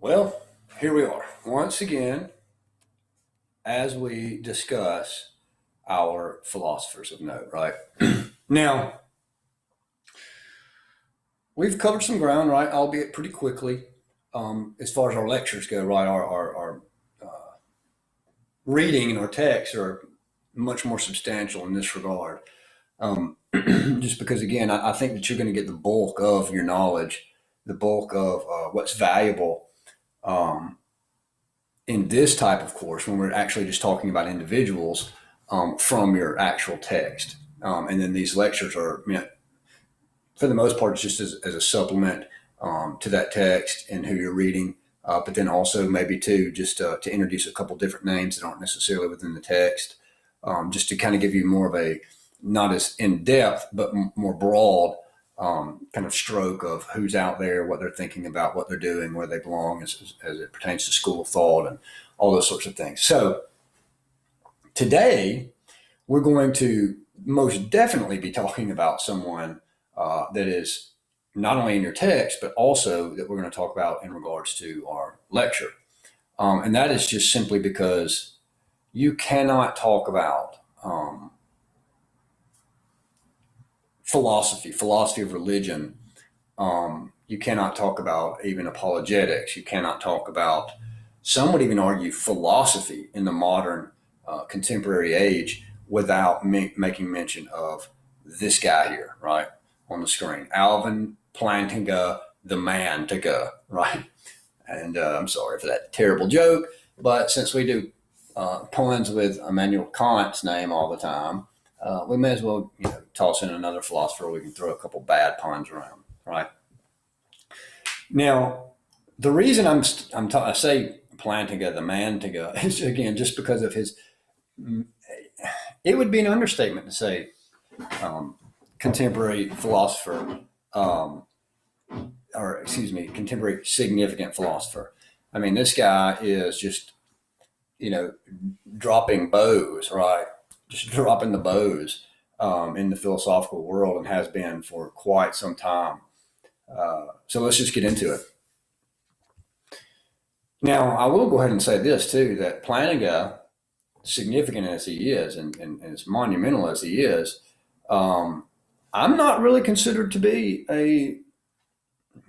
Well, here we are once again as we discuss our philosophers of note, right? Now, we've covered some ground, right, albeit pretty quickly, as far as our lectures go, right? Our reading and our texts are much more substantial in this regard. Just because, again, I think that you're going to get the bulk of your knowledge, the bulk of what's valuable in this type of course when we're actually just talking about individuals from your actual text. And then these lectures are meant, for the most part, it's just as a supplement to that text and who you're reading. But then also maybe too, just to introduce a couple different names that aren't necessarily within the text, just to kind of give you more of a, not as in depth, but more broad kind of stroke of who's out there, what they're thinking about, what they're doing, where they belong as it pertains to school of thought and all those sorts of things. So today we're going to most definitely be talking about someone that is not only in your text, but also that we're going to talk about in regards to our lecture. And that is just simply because you cannot talk about philosophy of religion. You cannot talk about even apologetics. You cannot talk about, some would even argue, philosophy in the modern contemporary age without making mention of this guy here, right, on the screen. Alvin Plantinga, the man to go, right? And I'm sorry for that terrible joke, but since we do puns with Immanuel Kant's name all the time, we may as well, toss in another philosopher. We can throw a couple bad puns around, right? Now, the reason I say Plantinga, the man to go, is again just because of his. It would be an understatement to say contemporary philosopher, or excuse me, contemporary significant philosopher. I mean, this guy is just, dropping bows, right? Just dropping the bows in the philosophical world and has been for quite some time. So let's just get into it. Now, I will go ahead and say this too, that Plantinga, significant as he is and as monumental as he is, I'm not really considered to be I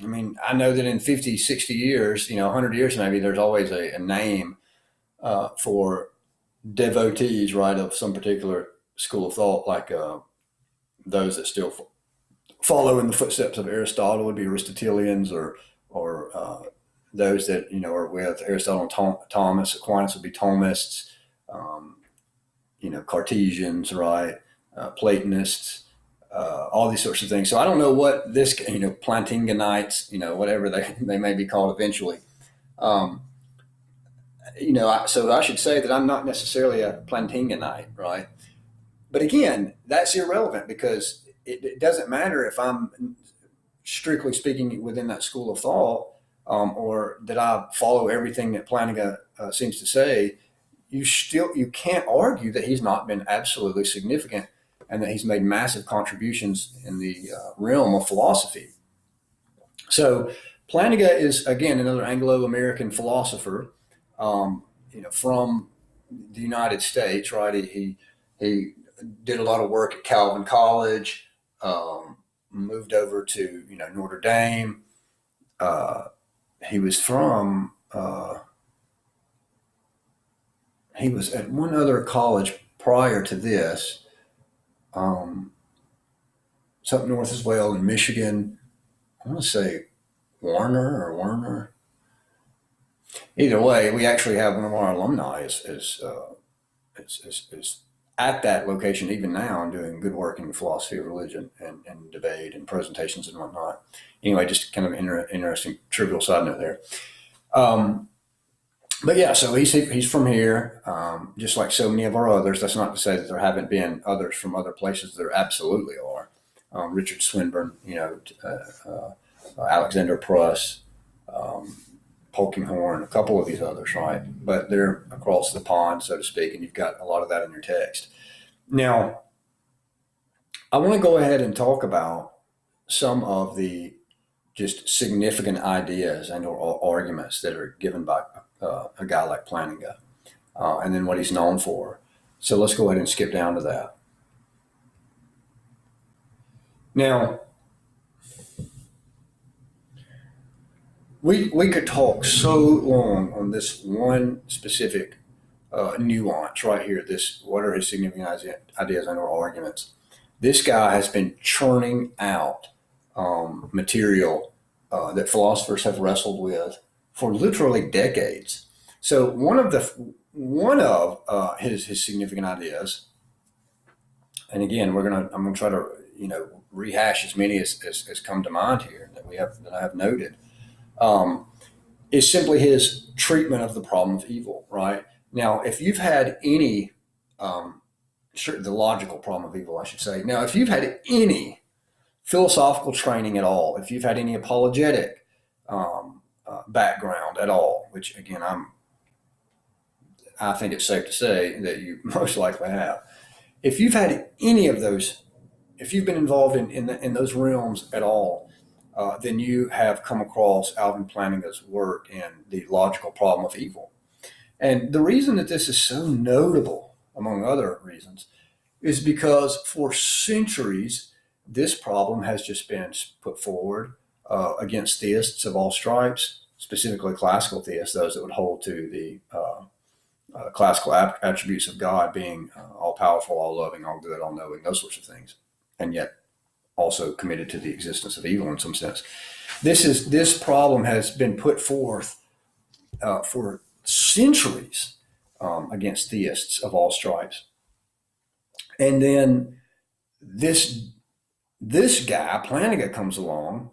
mean, I know that in 50, 60 years, 100 years maybe, there's always a name for devotees, right, of some particular school of thought, like those that still follow in the footsteps of Aristotle would be Aristotelians, or those that are with Aristotle and Thomas. Aquinas would be Thomists, Cartesians, right, Platonists, all these sorts of things. So I don't know what this, Plantinganites, whatever they may be called eventually. So I should say that I'm not necessarily a Plantinganite, right? But again, that's irrelevant because it doesn't matter if I'm strictly speaking within that school of thought, or that I follow everything that Plantinga seems to say. You can't argue that he's not been absolutely significant and that he's made massive contributions in the realm of philosophy. So Plantinga is, again, another Anglo-American philosopher, from the United States, right? He did a lot of work at Calvin College, moved over to Notre Dame. He was from he was at one other college prior to this, it's up north as well in Michigan. I want to say Warner. Either way, we actually have one of our alumni is at that location even now and doing good work in philosophy of religion and debate and presentations and whatnot. Anyway, just kind of interesting trivial side note there. But yeah, so he's from here, just like so many of our others. That's not to say that there haven't been others from other places. There absolutely are. Richard Swinburne, Alexander Pruss, Polkinghorne, a couple of these others, right? But they're across the pond, so to speak, and you've got a lot of that in your text. Now, I want to go ahead and talk about some of the just significant ideas and or arguments that are given by a guy like Plantinga, and then what he's known for. So let's go ahead and skip down to that. Now, we could talk so long on this one specific nuance right here. This, what are his significant ideas and or arguments? This guy has been churning out material that philosophers have wrestled with for literally decades. So one of his significant ideas, and again, I'm gonna try to rehash as many as come to mind here that I have noted, is simply his treatment of the problem of evil. Right now, if you've had any the logical problem of evil, I should say. Now, if you've had any philosophical training at all, if you've had any apologetic background at all, which again, I think it's safe to say that you most likely have. If you've had any of those, if you've been involved in those realms at all, then you have come across Alvin Plantinga's work in the logical problem of evil. And the reason that this is so notable, among other reasons, is because for centuries, this problem has just been put forward against theists of all stripes, specifically classical theists, those that would hold to the classical attributes of God being all powerful, all loving, all good, all knowing, those sorts of things, and yet also committed to the existence of evil in some sense. This problem has been put forth for centuries against theists of all stripes, and then this guy Plantinga comes along,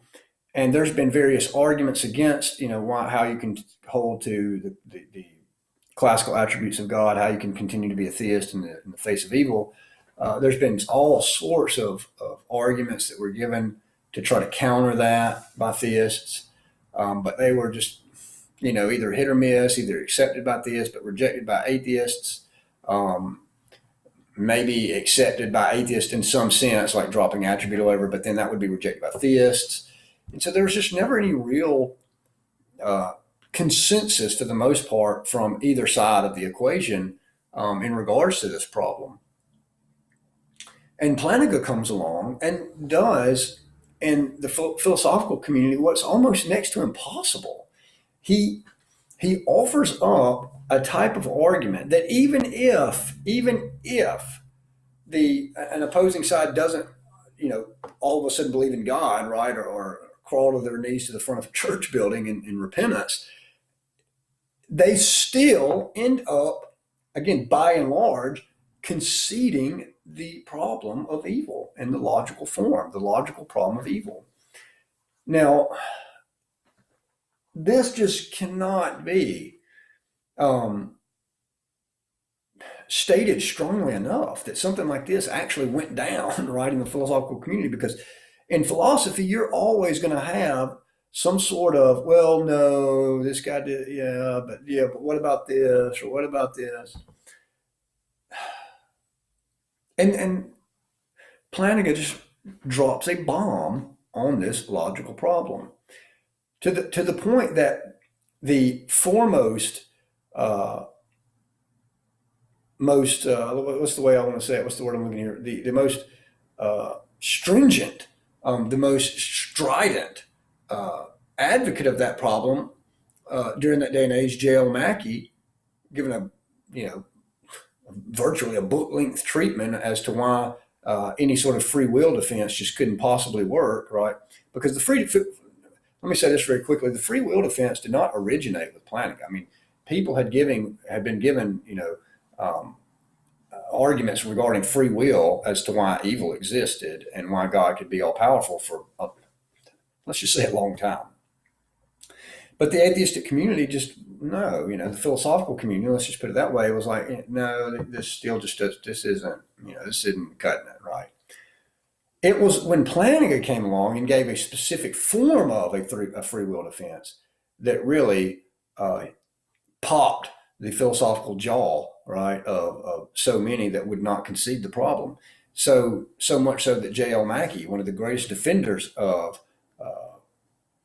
and there's been various arguments against how you can hold to the classical attributes of God, how you can continue to be a theist in the face of evil. There's been all sorts of arguments that were given to try to counter that by theists, but they were just either hit or miss, either accepted by theists but rejected by atheists, maybe accepted by atheists in some sense, like dropping attribute over, but then that would be rejected by theists. And so there was just never any real consensus, for the most part, from either side of the equation in regards to this problem. And Plantinga comes along and does, in the philosophical community, what's almost next to impossible. He offers up a type of argument that even if an opposing side doesn't, all of a sudden believe in God, right, or crawl to their knees to the front of a church building in repentance, they still end up, again, by and large, conceding the problem of evil in the logical form, the logical problem of evil. Now, this just cannot be stated strongly enough that something like this actually went down right in the philosophical community, because in philosophy, you're always going to have some sort of, well, no, this guy did, but what about this, or what about this? And Plantinga just drops a bomb on this logical problem to the point that the foremost, most what's the way I want to say it? What's the word I'm looking here? The most stringent, the most strident advocate of that problem during that day and age, J.L. Mackie, given virtually a book-length treatment as to why any sort of free will defense just couldn't possibly work, right? Because let me say this very quickly: the free will defense did not originate with Plantinga. I mean, people had been given arguments regarding free will as to why evil existed and why God could be all powerful for, let's just say, a long time. But the atheistic community just, no, the philosophical community, let's just put it that way, was like, no, this still just does, this isn't cutting it, right? It was when Plantinga came along and gave a specific form of a free will defense that really popped the philosophical jaw, right, of so many that would not concede the problem. So much so that J.L. Mackie, one of the greatest defenders of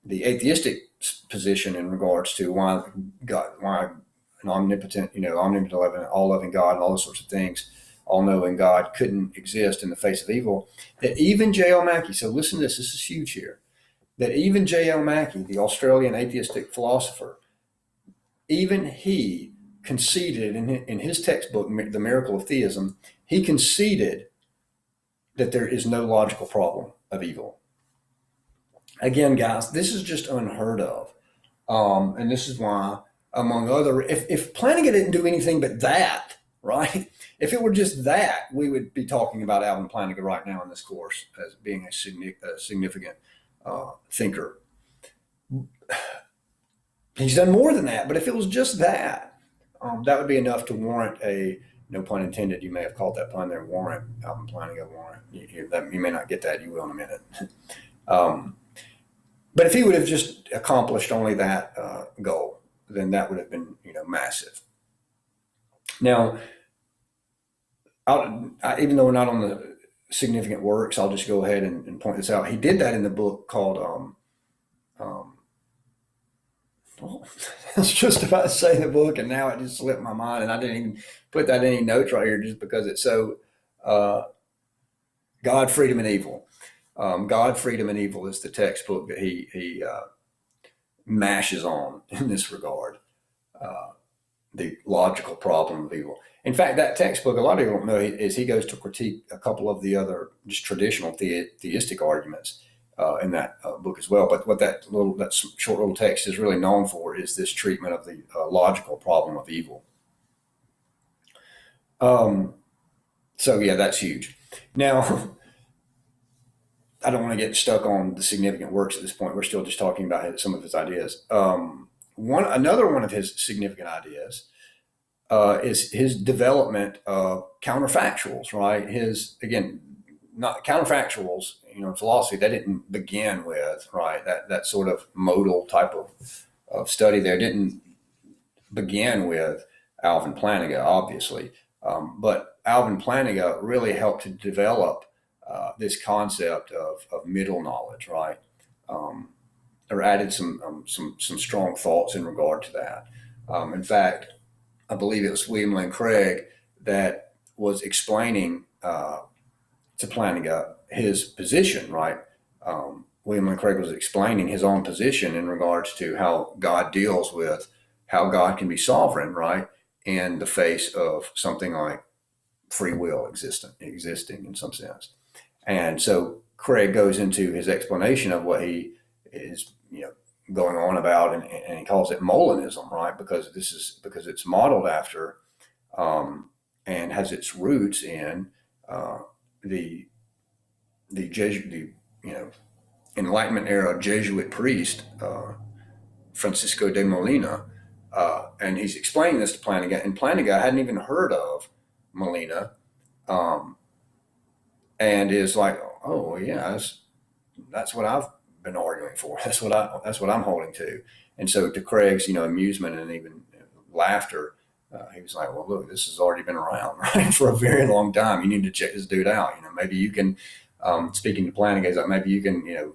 the atheistic position in regards to why an omnipotent, omnipotent, all-loving God, and all those sorts of things, all-knowing God couldn't exist in the face of evil. That even J.L. Mackie, so listen to this. This is huge here. That even J.L. Mackie, the Australian atheistic philosopher, even he conceded in his textbook, The Miracle of Theism, he conceded that there is no logical problem of evil. Again, guys, this is just unheard of. And this is why, among other, if Plantinga didn't do anything but that, right? If it were just that, we would be talking about Alvin Plantinga right now in this course as being a significant thinker. He's done more than that, but if it was just that, that would be enough to warrant a, no pun intended, you may have called that pun there, warrant, Alvin Plantinga warrant. You may not get that, you will in a minute. But if he would have just accomplished only that goal, then that would have been, massive. Now, even though we're not on the significant works, I'll just go ahead and point this out. He did that in the book called, I was just about to say the book, and now it just slipped my mind, and I didn't even put that in any notes right here just because it's so God, Freedom, and Evil. God, Freedom, and Evil is the textbook that he mashes on in this regard, the logical problem of evil. In fact, that textbook, a lot of people don't know, is he goes to critique a couple of the other just traditional theistic arguments in that book as well. But what that short little text is really known for is this treatment of the logical problem of evil. So yeah, that's huge. Now, I don't want to get stuck on the significant works at this point. We're still just talking about some of his ideas. Another one of his significant ideas is his development of counterfactuals, right? Not counterfactuals, in philosophy, they didn't begin with, right? That sort of modal type of study there didn't begin with Alvin Plantinga, obviously. But Alvin Plantinga really helped to develop this concept of middle knowledge, right? Or added some strong thoughts in regard to that. In fact, I believe it was William Lane Craig that was explaining to Plantinga his position, right? William Lane Craig was explaining his own position in regards to how God deals with how God can be sovereign, right? In the face of something like free will existing in some sense. And so Craig goes into his explanation of what he is, going on about, and he calls it Molinism, right? Because it's modeled after and has its roots in the Enlightenment era Jesuit priest Francisco de Molina, and he's explaining this to Plantinga, and Plantinga hadn't even heard of Molina. And is like, oh yeah, that's what I've been arguing for. That's what I'm holding to. And so, to Craig's amusement and even laughter, he was like, well, look, this has already been around, right, for a very long time. You need to check this dude out. Maybe you can. Speaking to Plantinga, he's like, maybe you can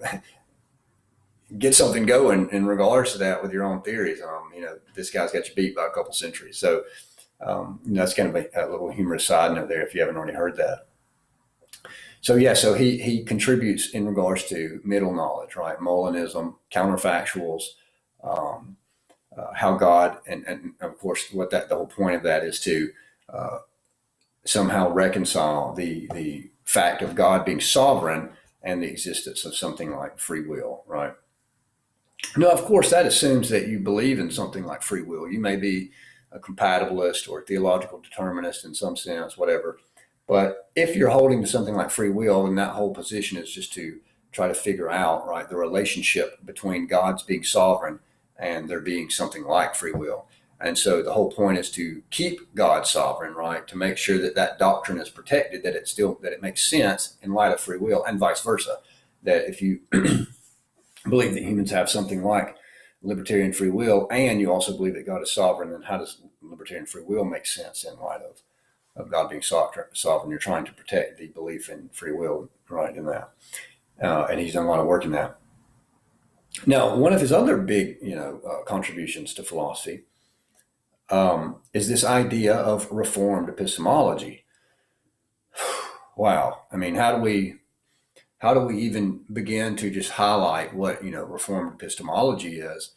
get something going in regards to that with your own theories. This guy's got you beat by a couple centuries. So that's kind of a little humorous side note there if you haven't already heard that. So yeah, so he contributes in regards to middle knowledge, right? Molinism, counterfactuals, how God, and of course the whole point of that is to somehow reconcile the fact of God being sovereign and the existence of something like free will, right? Now, of course, that assumes that you believe in something like free will. You may be a compatibilist or a theological determinist in some sense, whatever. But if you're holding to something like free will, then that whole position is just to try to figure out, right, the relationship between God's being sovereign and there being something like free will. And so the whole point is to keep God sovereign, right, to make sure that doctrine is protected, that it makes sense in light of free will, and vice versa. That if you believe that humans have something like libertarian free will, and you also believe that God is sovereign, then how does libertarian free will make sense in light of God being sovereign? You're trying to protect the belief in free will, right, in that. And he's done a lot of work in that. Now, one of his other big, contributions to philosophy is this idea of reformed epistemology. Wow, I mean, how do we even begin to just highlight what reformed epistemology is,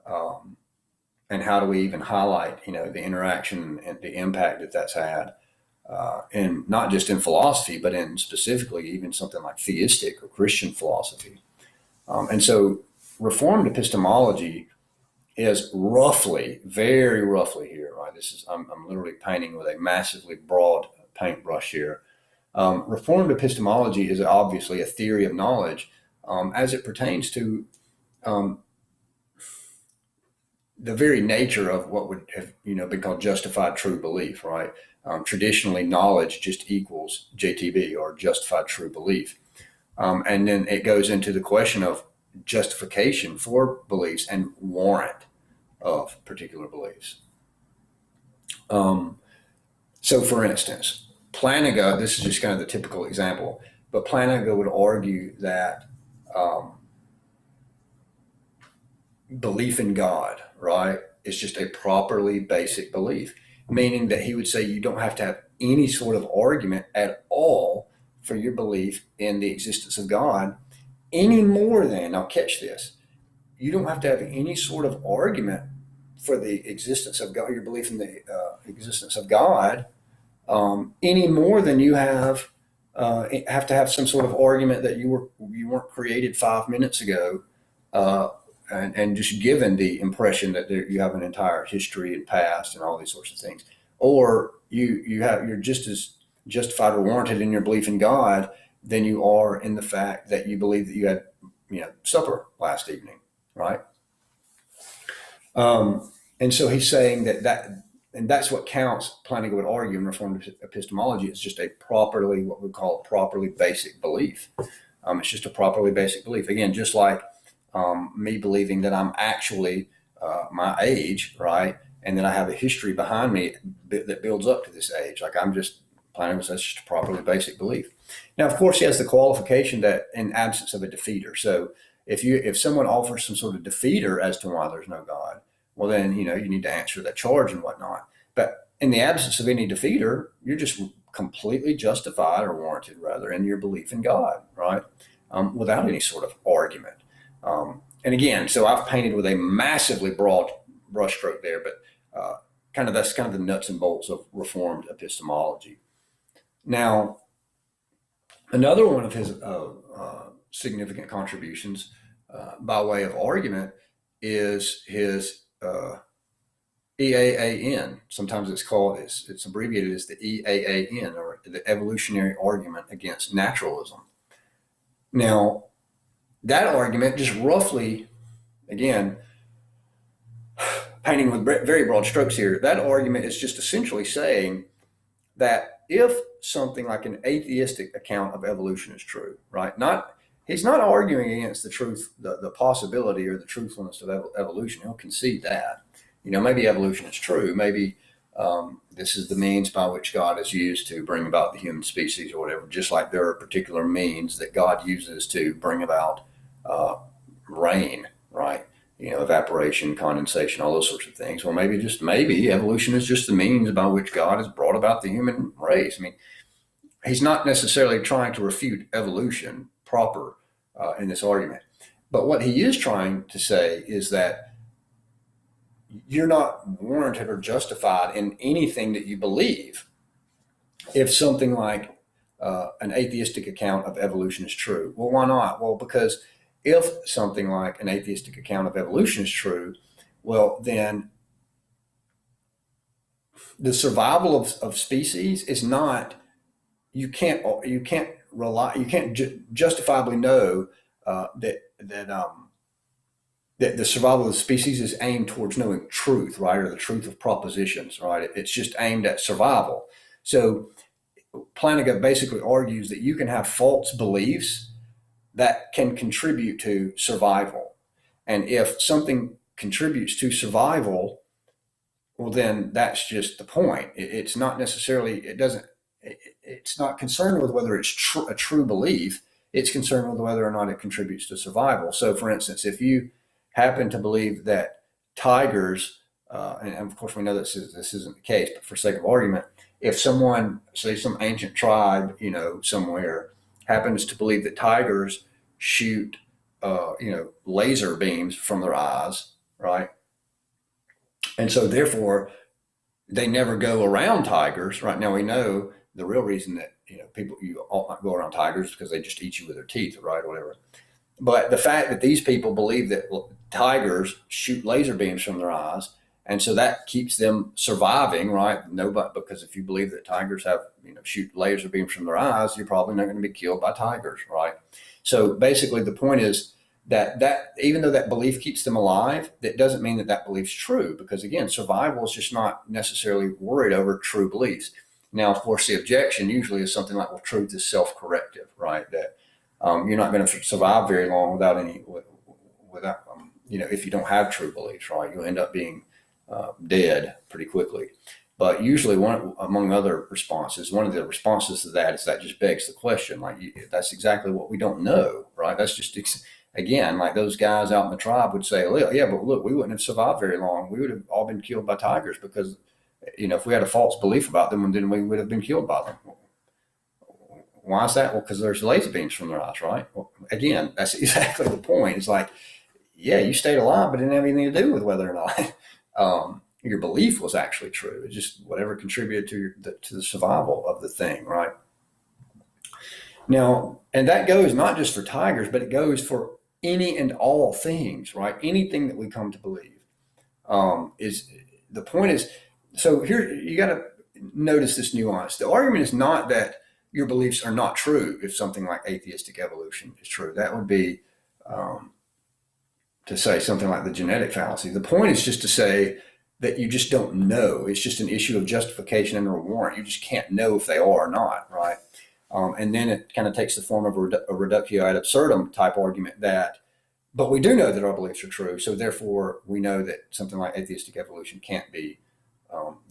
um, and how do we even highlight the interaction and the impact that that's had, and not just in philosophy, but in specifically even something like theistic or Christian philosophy. And so, reformed epistemology is roughly, very roughly here, right? This is I'm literally painting with a massively broad paintbrush here. Reformed epistemology is obviously a theory of knowledge as it pertains to um, the very nature of what would have been called justified true belief, right? Traditionally, knowledge just equals JTB, or justified true belief, and then it goes into the question of justification for beliefs and warrant of particular beliefs. Um, so, for instance, Plantinga, this is just kind of the typical example, but Plantinga would argue that um, belief in God, right, is just a properly basic belief, meaning that he would say you don't have to have any sort of argument at all for your belief in the existence of God, any more than, now catch this, you don't have to have any sort of argument for the existence of God, your belief in the existence of God, any more than you have to have some sort of argument that you weren't created 5 minutes ago, uh, and just given the impression that you have an entire history and past and all these sorts of things, or you're just as justified or warranted in your belief in God than you are in the fact that you believe that you had supper last evening, right? And so he's saying and that's what counts. Plantinga would argue in Reformed epistemology. It's just a properly, what we call a properly basic belief. It's just a properly basic belief. Again, just like me believing that I'm actually my age, right, and that I have a history behind me that builds up to this age. Like I'm just Plantinga, that's just a properly basic belief. Now, of course, he has the qualification that in absence of a defeater. So if someone offers some sort of defeater as to why there's no God, well then you need to answer that charge and whatnot. But in the absence of any defeater, you're just completely justified, or warranted rather, in your belief in God, right? Without any sort of argument. And again, so I've painted with a massively broad brushstroke there, but that's kind of the nuts and bolts of Reformed epistemology. Now, another one of his significant contributions, by way of argument, is his EAAN. Sometimes it's abbreviated as the EAAN, or the evolutionary argument against naturalism. Now, that argument, just roughly, again, painting with very broad strokes here, that argument is just essentially saying that if something like an atheistic account of evolution is true, right? He's not arguing against the truth, the possibility or the truthfulness of evolution. He'll concede that. Maybe evolution is true. Maybe this is the means by which God has used to bring about the human species or whatever, just like there are particular means that God uses to bring about rain, right? Evaporation, condensation, all those sorts of things. Well, maybe evolution is just the means by which God has brought about the human race. I mean, he's not necessarily trying to refute evolution proper in this argument. But what he is trying to say is that you're not warranted or justified in anything that you believe if something like an atheistic account of evolution is true. Well, why not? Well, because if something like an atheistic account of evolution is true, well, then the survival of species is not, you can't justifiably know that the survival of the species is aimed towards knowing truth, right, or the truth of propositions, right? It's just aimed at survival. So Plantinga basically argues that you can have false beliefs that can contribute to survival. And if something contributes to survival, well, then that's just the point. It's not necessarily, it's not concerned with whether it's a true belief. It's concerned with whether or not it contributes to survival. So, for instance, if you happen to believe that tigers, and of course we know this isn't the case, but for sake of argument, if someone, say some ancient tribe, somewhere, happens to believe that tigers shoot, laser beams from their eyes, right? And so therefore they never go around tigers. Right now we know the real reason that people you ought not go around tigers is because they just eat you with their teeth, right, or whatever. But the fact that these people believe that tigers shoot laser beams from their eyes, and so that keeps them surviving, right? Nobody, because if you believe that tigers have shoot laser beams from their eyes, you're probably not going to be killed by tigers, right? So basically, the point is that even though that belief keeps them alive, that doesn't mean that belief's true, because again, survival is just not necessarily worried over true beliefs. Now, of course, the objection usually is something like, well, truth is self-corrective, right? That you're not going to survive very long without if you don't have true beliefs, right? You'll end up being dead pretty quickly. But usually, among other responses, one of the responses to that is that just begs the question, like, that's exactly what we don't know, right? That's just, again, like those guys out in the tribe would say, well, yeah, but look, we wouldn't have survived very long. We would have all been killed by tigers because, if we had a false belief about them, then we would have been killed by them. Why is that? Well, because there's laser beams from their eyes, right? Well, again, that's exactly the point. It's like, yeah, you stayed alive, but it didn't have anything to do with whether or not your belief was actually true. It's just whatever contributed to the survival of the thing, right? Now, and that goes not just for tigers, but it goes for any and all things, right? Anything that we come to believe is the point is. So here you got to notice this nuance. The argument is not that your beliefs are not true if something like atheistic evolution is true. That would be to say something like the genetic fallacy. The point is just to say that you just don't know. It's just an issue of justification and warrant. You just can't know if they are or not, right? And then it kind of takes the form of a reductio ad absurdum type argument but we do know that our beliefs are true, so therefore we know that something like atheistic evolution can't be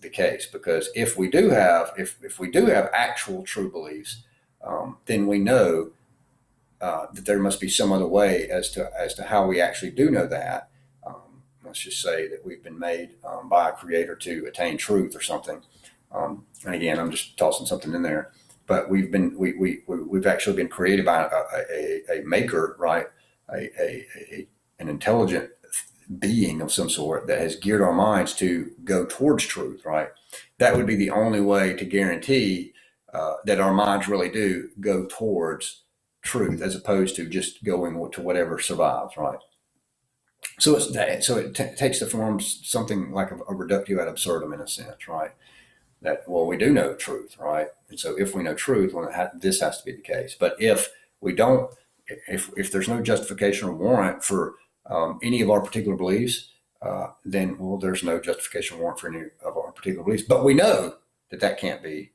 the case, because if we do have actual true beliefs, then we know that there must be some other way as to how we actually do know that. Let's just say that we've been made by a creator to attain truth or something. And again, I'm just tossing something in there, but we've actually been created by a maker, right? An intelligent being of some sort that has geared our minds to go towards truth, right? That would be the only way to guarantee that our minds really do go towards truth, as opposed to just going to whatever survives, right? So it takes the form something like a reductio ad absurdum in a sense, right? That, well, we do know truth, right? And so if we know truth, well, this has to be the case. But if we don't, if there's no justification or warrant for any of our particular beliefs, then, well, there's no justification or warrant for any of our particular beliefs. But we know that can't be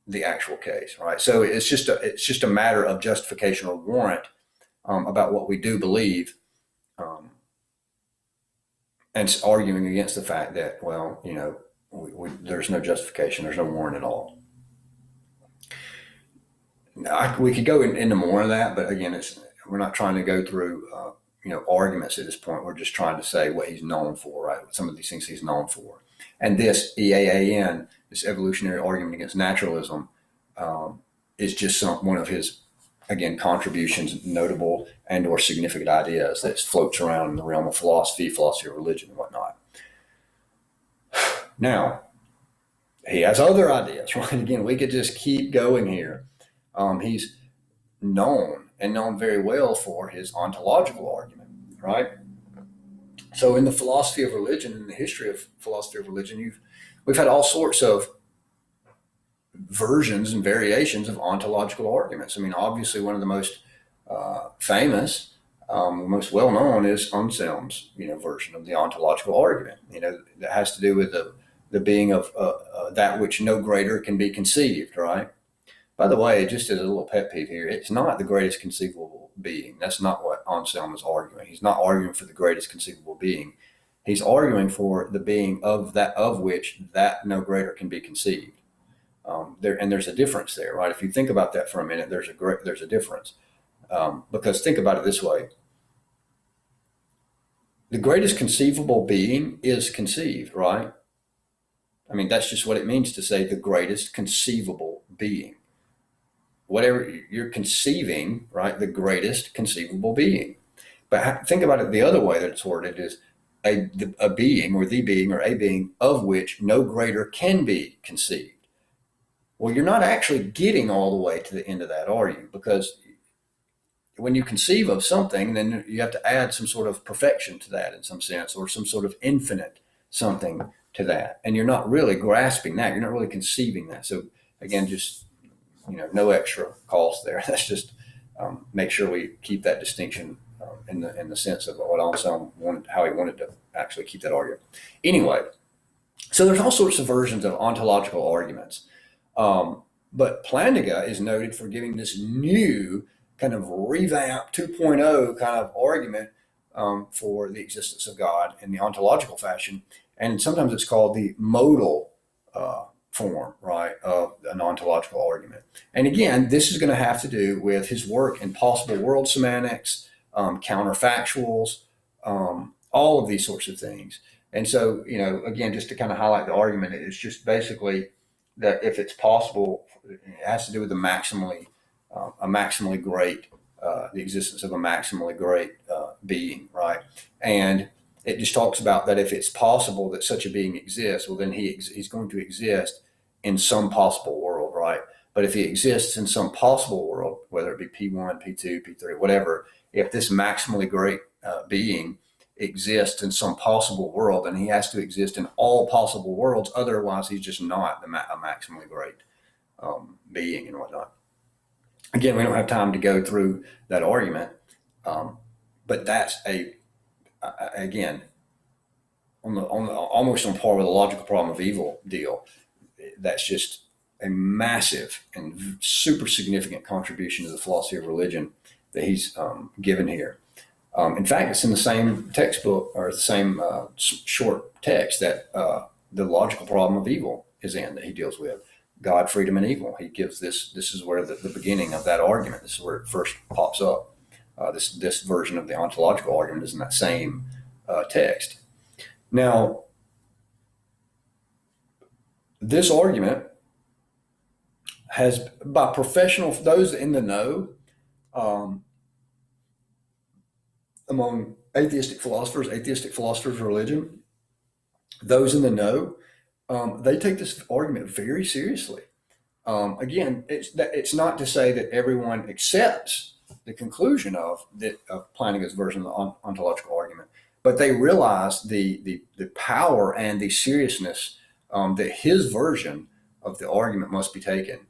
the actual case, right? So it's just a matter of justification or warrant about what we do believe, and arguing against the fact that, well, there's no justification, there's no warrant at all. Now, we could go into more of that, but again, we're not trying to go through arguments at this point. We're just trying to say what he's known for, right? Some of these things he's known for. And this EAAN, this evolutionary argument against naturalism, is just one of his, again, contributions, notable and or significant ideas that floats around in the realm of philosophy of religion, and whatnot. Now, he has other ideas, right? Again, we could just keep going here. He's known very well for his ontological argument, right? So in the philosophy of religion, in the history of philosophy of religion, we've had all sorts of versions and variations of ontological arguments. I mean, obviously one of the most famous, most well-known is Anselm's, version of the ontological argument, that has to do with the being of that which no greater can be conceived, right? By the way, just as a little pet peeve here, it's not the greatest conceivable being. That's not what Anselm is arguing. He's not arguing for the greatest conceivable being. He's arguing for the being of which that no greater can be conceived. There's a difference there, right? If you think about that for a minute, there's a difference. Because think about it this way. The greatest conceivable being is conceived, right? I mean, that's just what it means to say the greatest conceivable being. Whatever you're conceiving, right? The greatest conceivable being. But think about it the other way that it's worded is a being or the being or a being of which no greater can be conceived. Well, you're not actually getting all the way to the end of that, are you? Because when you conceive of something, then you have to add some sort of perfection to that in some sense, or some sort of infinite something to that. And you're not really grasping that. You're not really conceiving that. So again, just, no extra cost there. That's just make sure we keep that distinction in the sense of what Anselm wanted, how he wanted to actually keep that argument. Anyway, so there's all sorts of versions of ontological arguments. But Plantinga is noted for giving this new kind of revamp 2.0 kind of argument for the existence of God in the ontological fashion. And sometimes it's called the modal form, right, of an ontological argument. And again, this is going to have to do with his work in possible world semantics, counterfactuals, all of these sorts of things. And so, again, just to kind of highlight the argument, it's just basically that if it's possible, it has to do with a maximally great, the existence of a maximally great being, right? And it just talks about that if it's possible that such a being exists, well, then he's going to exist in some possible world, right? But if he exists in some possible world, whether it be P1, P2, P3, whatever, if this maximally great being exists in some possible world, then he has to exist in all possible worlds. Otherwise, he's just not a maximally great being and whatnot. Again, we don't have time to go through that argument, but that's again almost on par with the logical problem of evil deal. That's just a massive and super significant contribution to the philosophy of religion that he's given here. In fact, it's in the same textbook or the same short text that the logical problem of evil is in, that he deals with. God, freedom, and evil. He gives this. This is where the beginning of that argument. This is where it first pops up. This version of the ontological argument is in that same text. Now, this argument has, by those in the know, among atheistic philosophers of religion, those in the know, they take this argument very seriously. Again, it's not to say that everyone accepts the conclusion of Plantinga's version of the ontological argument, but they realize the power and the seriousness that his version of the argument must be taken.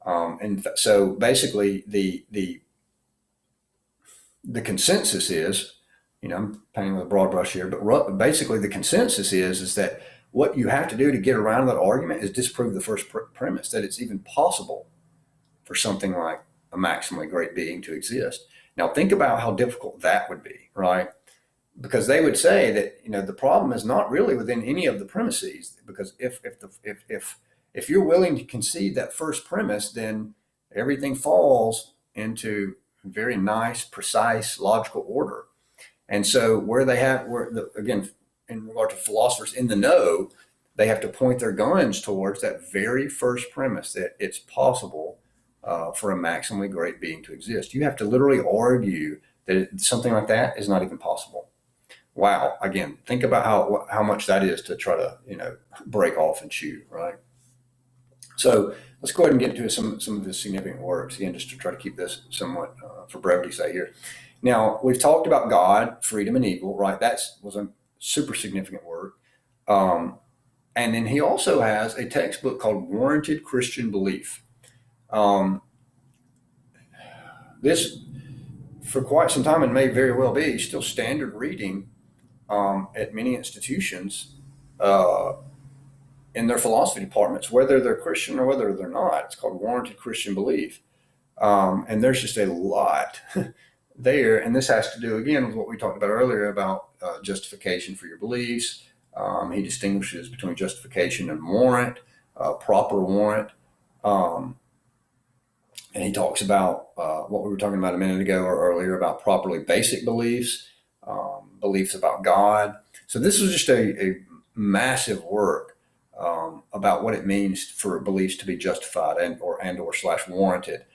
And so basically the consensus is, I'm painting with a broad brush here, but basically the consensus is that what you have to do to get around that argument is disprove the first premise, that it's even possible for something like a maximally great being to exist. Now think about how difficult that would be, right? Because they would say that, the problem is not really within any of the premises, because if you're willing to concede that first premise, then everything falls into very nice, precise, logical order. And so again, in regard to philosophers in the know, they have to point their guns towards that very first premise, that it's possible for a maximally great being to exist. You have to literally argue that something like that is not even possible. Wow. Again, think about how much that is to try to, break off and chew, right? So let's go ahead and get into some of the significant works, again, just to try to keep this somewhat for brevity's sake here. Now, we've talked about God, freedom, and evil, right? That was a super significant work. And then he also has a textbook called Warranted Christian Belief. This, for quite some time, and may very well be still standard reading at many institutions in their philosophy departments, whether they're Christian or whether they're not. It's called Warranted Christian Belief. And there's just a lot there. And this has to do, again, with what we talked about earlier about justification for your beliefs. He distinguishes between justification and warrant, proper warrant. and he talks about what we were talking about a minute ago or earlier about properly basic beliefs, beliefs about God. So this was just a massive work about what it means for beliefs to be justified and or slash warranted,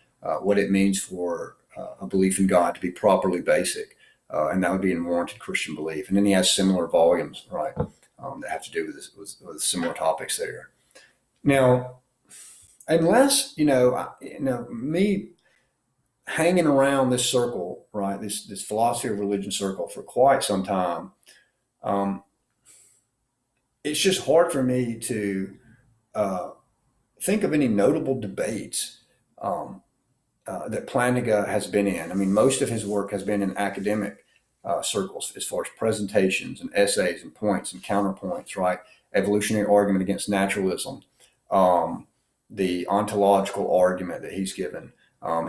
what it means for a belief in God to be properly basic, and that would be in warranted Christian belief. And then he has similar volumes, right, that have to do with, with similar topics there. Now, unless me hanging around this circle, right, this philosophy of religion circle for quite some time, um, it's just hard for me to uh, think of any notable debates um, that Plantinga has been in. I mean, most of his work has been in academic circles as far as presentations and essays and points and counterpoints, right? Evolutionary argument against naturalism, um, the ontological argument that he's given,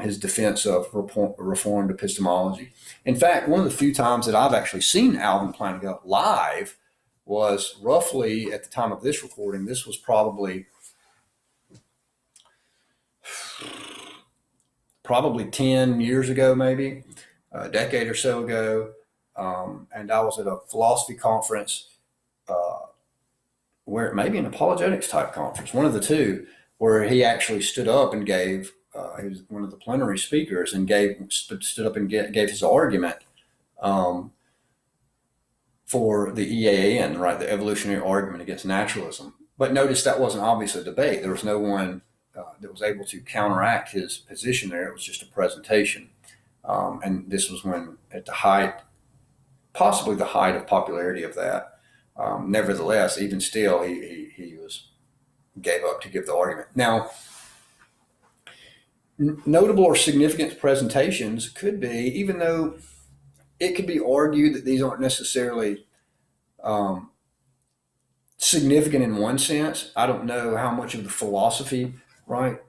his defense of reformed epistemology. In fact, one of the few times that I've actually seen Alvin Plantinga live was roughly at the time of this recording. This was probably 10 years ago, maybe a decade or so ago. And I was at a philosophy conference, where it may be an apologetics type conference, one of the two, where he actually stood up and gave, he was one of the plenary speakers and stood up and gave his argument um, for the EAN, right, the evolutionary argument against naturalism. But notice that wasn't obviously a debate. There was no one that was able to counteract his position there. It was just a presentation. And this was when, at the height, possibly the height of popularity of that. Nevertheless, even still, he gave up to give the argument. Now, notable or significant presentations could be, even though it could be argued that these aren't necessarily um, significant in one sense. I don't know how much of the philosophy, right,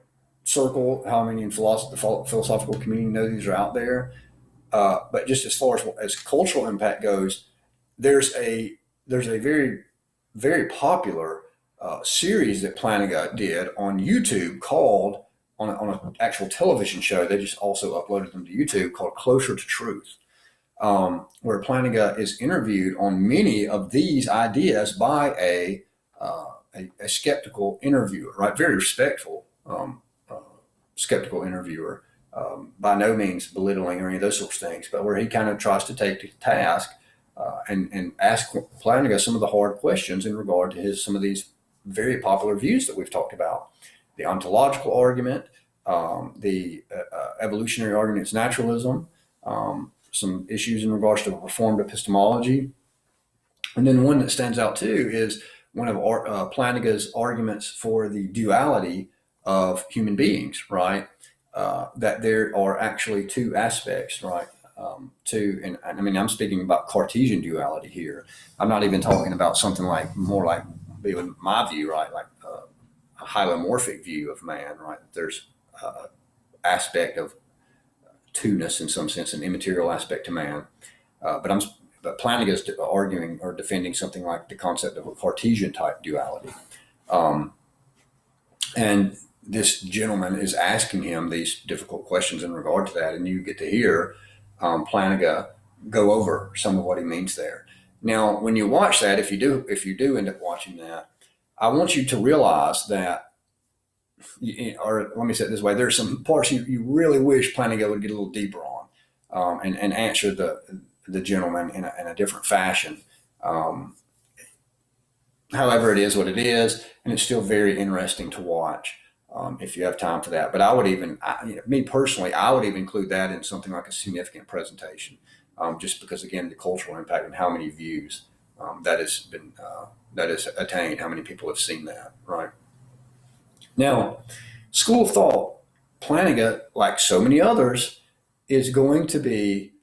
circle, how many in the philosophical community know these are out there. But just as far as cultural impact goes, there's a very very popular series that Plantinga did on YouTube called on an actual television show. They just also uploaded them to YouTube, called Closer to Truth, where Plantinga is interviewed on many of these ideas by a skeptical interviewer, right? Very respectful skeptical interviewer, by no means belittling or any of those sorts of things, but where he kind of tries to take to task and ask Plantinga some of the hard questions in regard to some of these very popular views that we've talked about: the ontological argument, the evolutionary argument against naturalism, some issues in regards to reformed epistemology. And then one that stands out too is one of Plantinga's arguments for the duality of human beings, right? That there are actually two aspects, right? And I mean, I'm speaking about Cartesian duality here. I'm not even talking about something like more like my view, right? Like a hylomorphic view of man, right? There's aspect of two-ness in some sense, an immaterial aspect to man. But Plantinga is arguing or defending something like the concept of a Cartesian type duality. And this gentleman is asking him these difficult questions in regard to that, and you get to hear Plantinga go over some of what he means there. Now, when you watch that, if you do end up watching that, I want you to realize that, or let me say it this way: there's some parts you really wish Plantinga would get a little deeper on, and answer the gentleman in a different fashion. However, it is what it is, and it's still very interesting to watch if you have time for that. But I would even, me personally, I would even include that in something like a significant presentation, just because, again, the cultural impact and how many views that has attained, how many people have seen that, right? Now, school of thought, Plantinga, like so many others, is going to be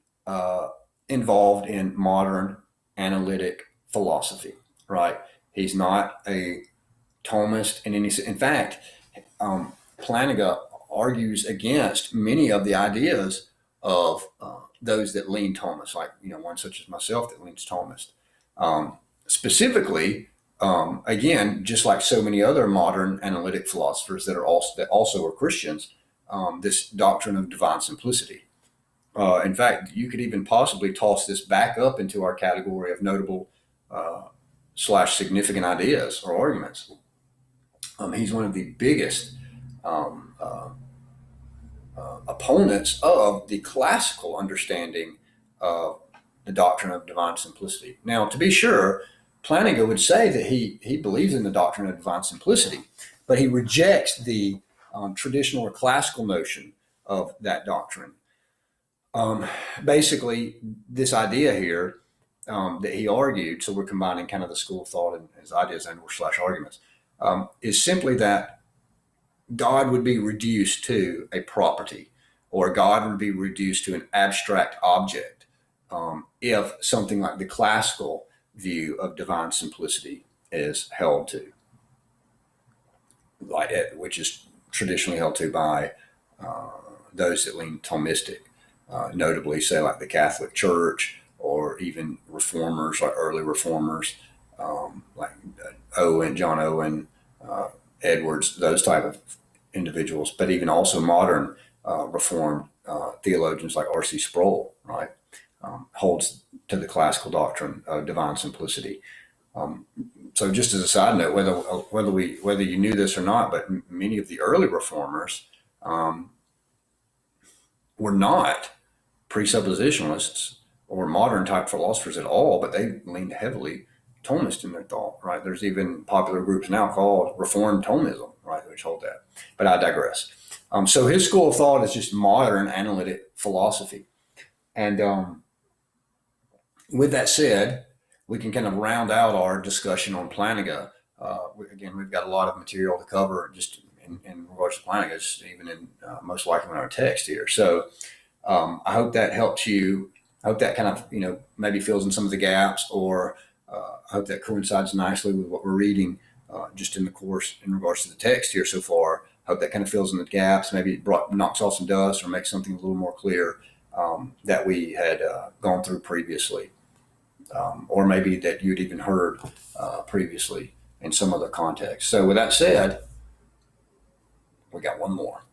involved in modern analytic philosophy, right? He's not a Thomist in any sense. In fact, Plantinga argues against many of the ideas of those that lean Thomist, like one such as myself that leans Thomist. Specifically, again, just like so many other modern analytic philosophers that also are Christians, this doctrine of divine simplicity. In fact, you could even possibly toss this back up into our category of notable slash significant ideas or arguments. He's one of the biggest um, uh, opponents of the classical understanding of the doctrine of divine simplicity. Now, to be sure, Plantinga would say that he believes in the doctrine of divine simplicity, but he rejects the traditional or classical notion of that doctrine. Um, Basically, this idea here that he argued, so we're combining kind of the school of thought and his ideas and or slash arguments, is simply that God would be reduced to a property, or God would be reduced to an abstract object if something like the classical view of divine simplicity is held to, like which is traditionally held to by uh, those that lean Thomistic, notably, say, like the Catholic Church, or even reformers, like early reformers, like John Owen, uh, Edwards, those type of individuals, but even also modern Reformed theologians like R.C. Sproul, right, holds to the classical doctrine of divine simplicity. Um, so, just as a side note, whether you knew this or not, but many of the early reformers um, were not presuppositionalists or modern type philosophers at all, but they leaned heavily Thomist in their thought, right? There's even popular groups now called Reformed Thomism, right, which hold that. But I digress. So his school of thought is just modern analytic philosophy. And with that said, we can kind of round out our discussion on Plantinga. Again, we've got a lot of material to cover just in regards to Plantinga, even in most likely in our text here. So I hope that helps you. I hope that kind of, maybe fills in some of the gaps, or I hope that coincides nicely with what we're reading just in the course in regards to the text here so far. I hope that kind of fills in the gaps. Maybe it knocks off some dust or makes something a little more clear that we had gone through previously, or maybe that you'd even heard previously in some other context. So with that said, we got one more.